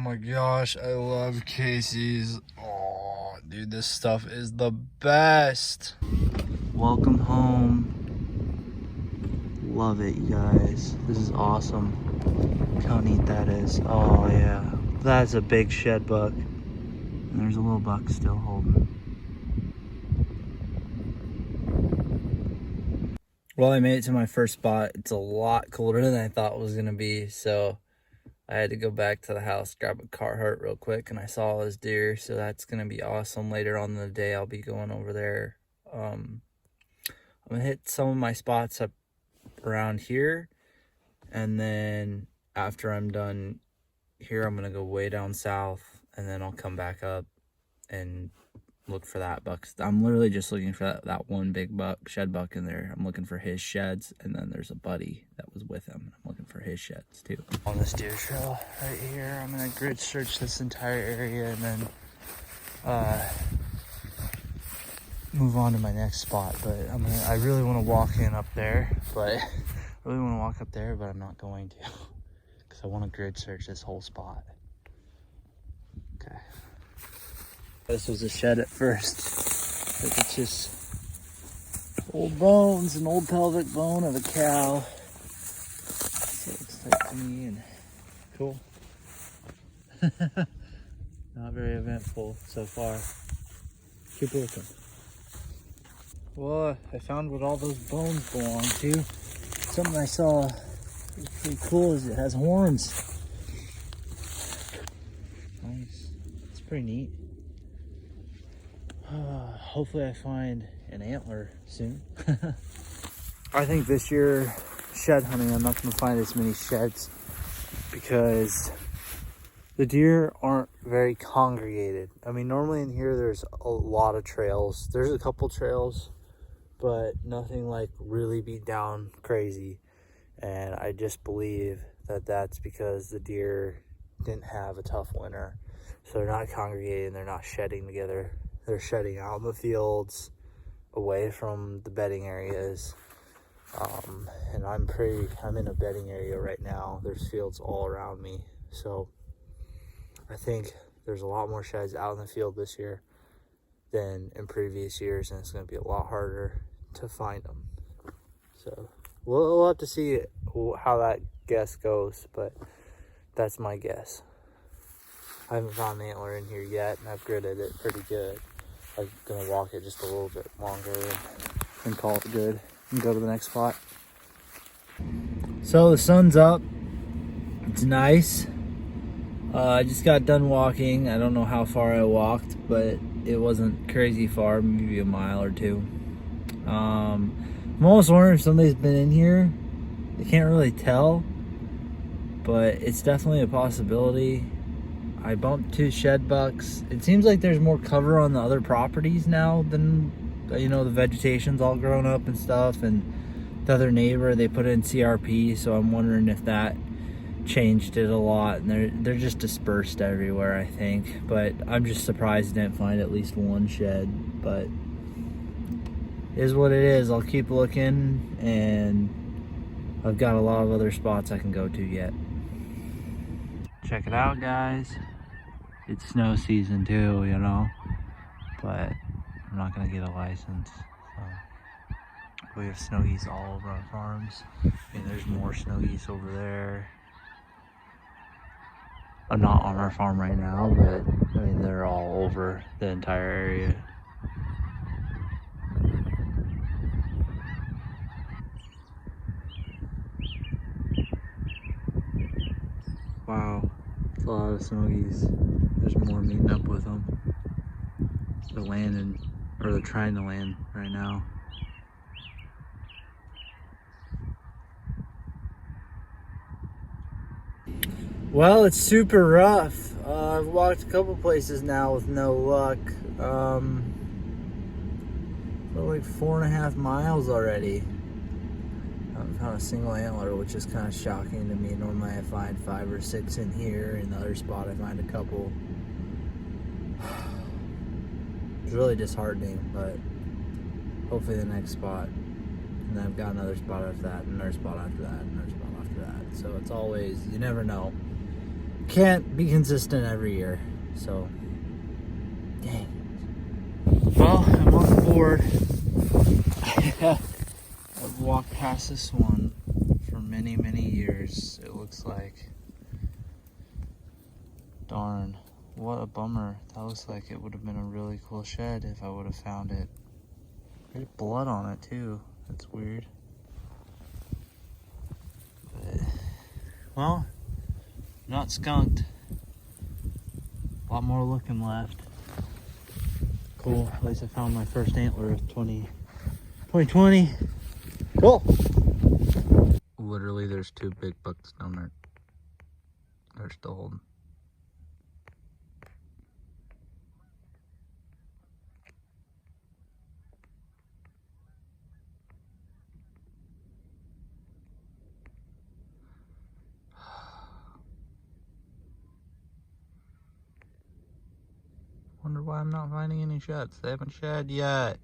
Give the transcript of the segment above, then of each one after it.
my gosh, I love Casey's. Oh, dude, this stuff is the best. Welcome home. Love it, you guys. This is awesome. Look how neat that is. Oh, yeah. That's a big shed buck. And there's a little buck still holding. Well, I made it to my first spot. It's a lot colder than I thought it was going to be, so I had to go back to the house, grab a Carhartt real quick, and I saw this deer, so that's going to be awesome. Later on in the day, I'll be going over there. I'm going to hit some of my spots up around here, and then after I'm done here, I'm going to go way down south, and then I'll come back up and look for that buck. I'm literally just looking for that one big buck, shed buck in there. I'm looking for his sheds, and then there's a buddy that was with him. I'm looking for his sheds too. On this deer trail right here, I'm gonna grid search this entire area and then move on to my next spot. But I really want to walk in up there, but I'm not going to because I want to grid search this whole spot. Okay. This was a shed at first, but it's just old bones, an old pelvic bone of a cow. So it looks like to me, and cool. Not very eventful so far. Keep looking. Well, I found what all those bones belong to. Something I saw was pretty cool is it has horns. Nice. It's pretty neat. Hopefully I find an antler soon. I think this year shed hunting, I'm not going to find as many sheds because the deer aren't very congregated. I mean, normally in here there's a lot of trails. There's a couple trails, but nothing like really beat down crazy. And I just believe that that's because the deer didn't have a tough winter. So they're not congregating, they're not shedding together. They're shedding out in the fields, away from the bedding areas. And I'm in a bedding area right now. There's fields all around me. So I think there's a lot more sheds out in the field this year than in previous years, and it's going to be a lot harder to find them. So we'll have to see how that guess goes, but that's my guess. I haven't found an antler in here yet, and I've gridded it pretty good. I'm gonna walk it just a little bit longer and call it good and go to the next spot. So the sun's up. It's nice. I just got done walking. I don't know how far I walked, but it wasn't crazy far, maybe a mile or two. I'm almost wondering if somebody's been in here. I can't really tell, but it's definitely a possibility. I bumped 2 shed bucks. It seems like there's more cover on the other properties now than, you know, the vegetation's all grown up and stuff, and the other neighbor, they put in CRP, so I'm wondering if that changed it a lot, and they're just dispersed everywhere, I think. But I'm just surprised I didn't find at least one shed, but it is what it is. I'll keep looking, and I've got a lot of other spots I can go to yet. Check it out, guys. It's snow season too, you know, but I'm not gonna get a license. So we have snow geese all over our farms. I mean, there's more snow geese over there. I'm not on our farm right now, but I mean, they're all over the entire area. Wow, it's a lot of snow geese. There's more meeting up with them. They're landing, or they're trying to land right now. Well, it's super rough. I've walked a couple places now with no luck. For like 4.5 miles already. I haven't found a single antler, which is kind of shocking to me. Normally I find 5 or 6 in here. In the other spot I find a couple. It's really disheartening, but hopefully the next spot. And then I've got another spot after that, another spot after that, another spot after that. So it's always, you never know. can't be consistent every year. So, dang. Well, I'm on the board. I've walked past this one for many, many years, it looks like. Darn, what a bummer. That looks like it would have been a really cool shed if I would have found it. There's blood on it too. That's weird. But, well, not skunked. A lot more looking left. Cool, at least I found my first antler of 2020. Cool. Literally, there's 2 big bucks down there. They're still holding. Wonder why I'm not finding any sheds. They haven't shed yet.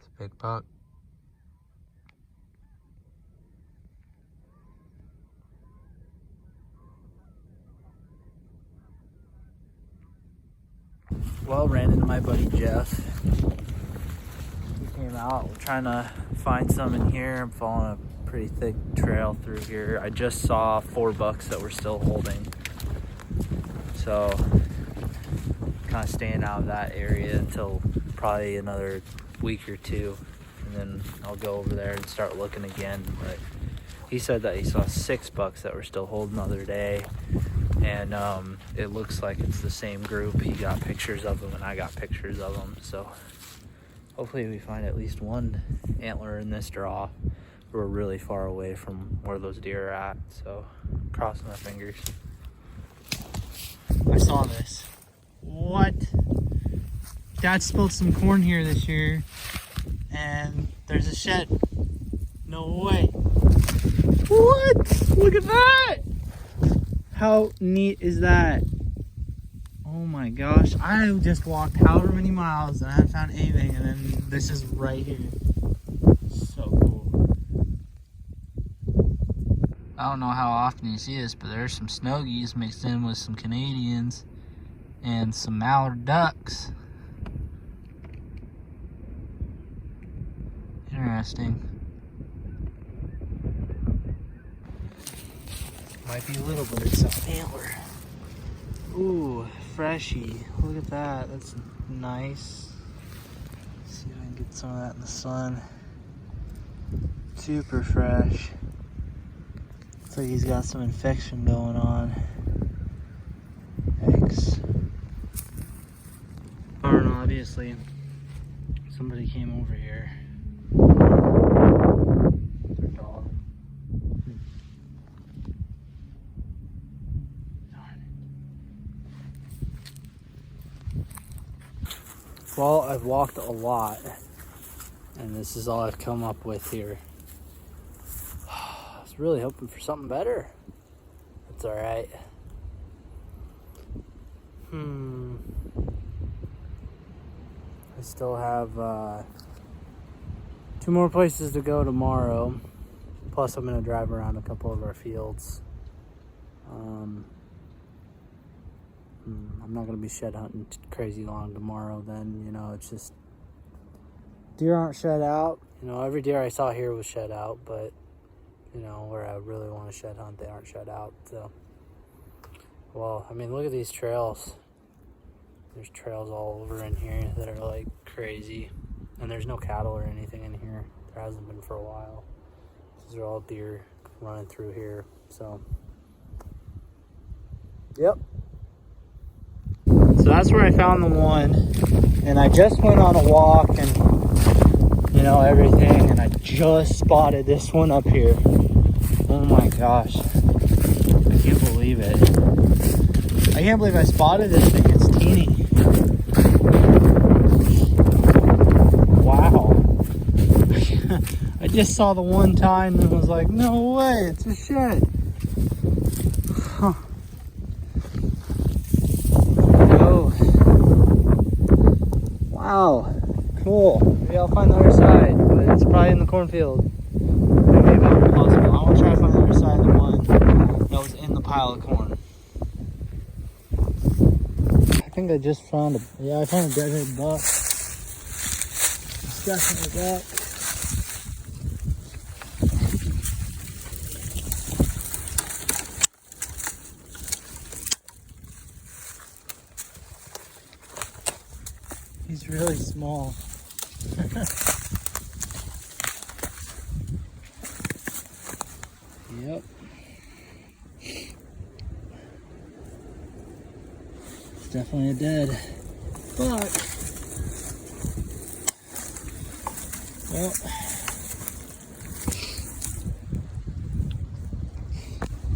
It's a big buck. Well, ran into my buddy Jeff. We came out, we're trying to find some in here. I'm following a pretty thick trail through here. I just saw 4 bucks that were still holding. So, kind of staying out of that area until probably another week or 2. And then I'll go over there and start looking again. But he said that he saw 6 bucks that were still holding the other day. And it looks like it's the same group. He got pictures of them and I got pictures of them. So hopefully we find at least 1 antler in this draw. We're really far away from where those deer are at. So crossing my fingers. I saw this. What? Dad spilled some corn here this year and there's a shed. No way. What? Look at that. How neat is that? Oh my gosh. I just walked however many miles and I haven't found anything, and then this is right here. So cool. I don't know how often you see this, but there's some snogies mixed in with some Canadians and some mallard ducks. Interesting. Might be little, but it's an antler. Ooh, freshy. Look at that. That's nice. Let's see if I can get some of that in the sun. Super fresh. Looks like he's got some infection going on. Yikes. I don't know, obviously somebody came over here. Their dog. Well, I've walked a lot, and this is all I've come up with here. I was really hoping for something better. It's all right. I still have 2 more places to go tomorrow. Plus, I'm gonna drive around a couple of our fields. I'm not going to be shed hunting crazy long tomorrow then, you know, it's just deer aren't shed out. You know, every deer I saw here was shed out, but, you know, where I really want to shed hunt, they aren't shed out. So, well, I mean, look at these trails. There's trails all over in here that are like crazy. And there's no cattle or anything in here. There hasn't been for a while. These are all deer running through here, so. Yep. So that's where I found the one, and I just went on a walk and, you know, everything, and I just spotted this one up here. Oh my gosh, I can't believe it. I can't believe I spotted this thing. It's teeny. Wow. I just saw the one time and was like, no way, it's a shed. Huh. Oh. Wow. Cool. Maybe I'll find the other side, but it's probably in the cornfield. Maybe about impossible. I want to try to find the other side of the one that was in the pile of corn. I think I just found a, yeah, I found a deadhead buck. It's definitely a buck. He's really small. Yep. It's definitely a dead buck. Well,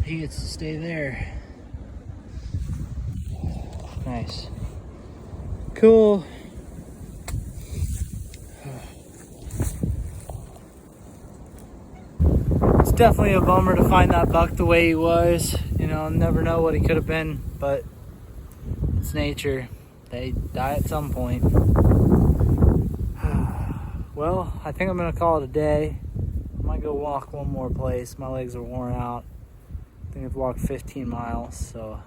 he gets to stay there. Nice. Cool. It's definitely a bummer to find that buck the way he was. You know, never know what he could have been, but it's nature. They die at some point. Well, I think I'm gonna call it a day. I might go walk one more place. My legs are worn out. I think I've walked 15 miles, so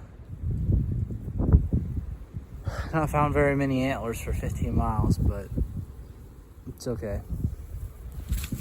not found very many antlers for 15 miles, but it's okay.